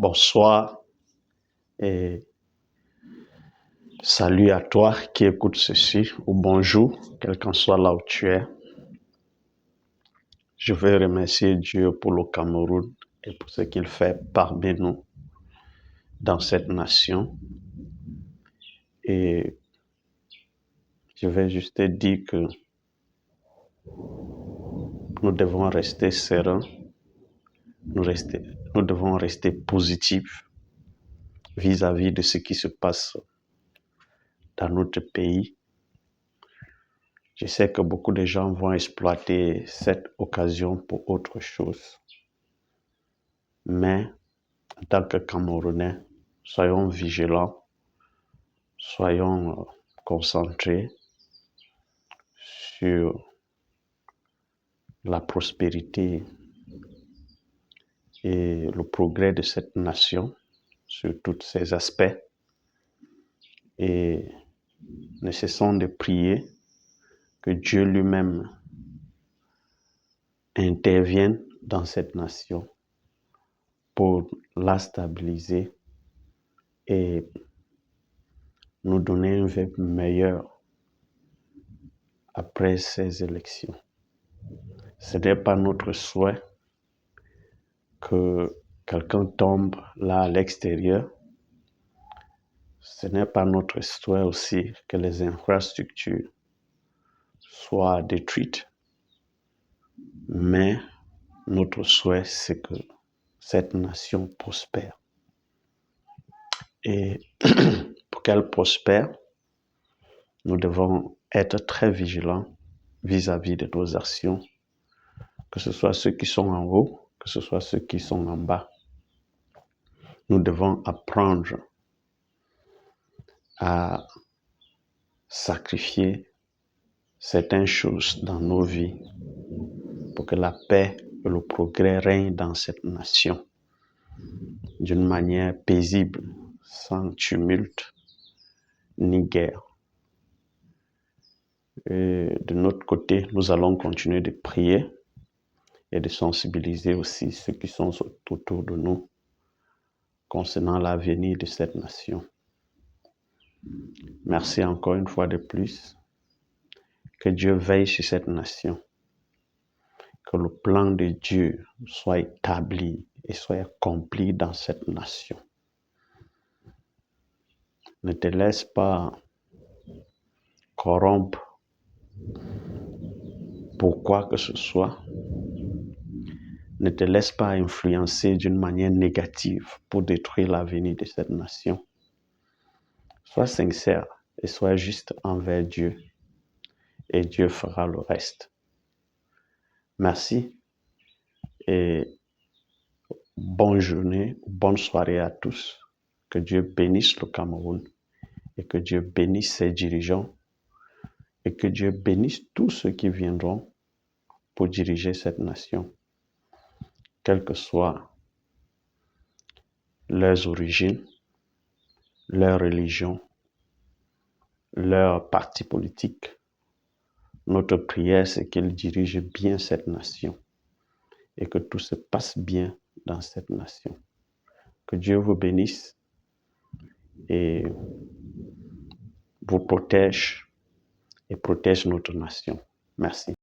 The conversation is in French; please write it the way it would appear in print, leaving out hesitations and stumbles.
Bonsoir et salut à toi qui écoute ceci, ou bonjour, quel qu'en soit là où tu es. Je veux remercier Dieu pour le Cameroun et pour ce qu'il fait parmi nous dans cette nation. Et je vais juste te dire que nous devons rester sereins, nous devons rester positifs vis-à-vis de ce qui se passe dans notre pays. Je sais que beaucoup de gens vont exploiter cette occasion pour autre chose. Mais en tant que Camerounais, soyons vigilants, soyons concentrés sur la prospérité et le progrès de cette nation sur tous ses aspects. Et ne cessons de prier que Dieu lui-même intervienne dans cette nation pour la stabiliser et nous donner un vœu meilleur après ces élections. Ce n'est pas notre souhait que quelqu'un tombe là à l'extérieur. Ce n'est pas notre souhait aussi que les infrastructures soient détruites. Mais notre souhait, c'est que cette nation prospère. Et pour qu'elle prospère, nous devons être très vigilants vis-à-vis de nos actions, que ce soit ceux qui sont en haut, que ce soit ceux qui sont en bas. Nous devons apprendre à sacrifier certaines choses dans nos vies pour que la paix et le progrès règnent dans cette nation d'une manière paisible, sans tumulte ni guerre. Et de notre côté, nous allons continuer de prier et de sensibiliser aussi ceux qui sont autour de nous concernant l'avenir de cette nation. Merci encore une fois de plus. Que Dieu veille sur cette nation. Que le plan de Dieu soit établi et soit accompli dans cette nation. Ne te laisse pas corrompre pour quoi que ce soit. Ne te laisse pas influencer d'une manière négative pour détruire l'avenir de cette nation. Sois sincère et sois juste envers Dieu et Dieu fera le reste. Merci et bonne journée, bonne soirée à tous. Que Dieu bénisse le Cameroun et que Dieu bénisse ses dirigeants et que Dieu bénisse tous ceux qui viendront pour diriger cette nation, quelles que soient leurs origines, leur religion, leur parti politique. Notre prière, c'est qu'ils dirigent bien cette nation et que tout se passe bien dans cette nation. Que Dieu vous bénisse et vous protège et protège notre nation. Merci.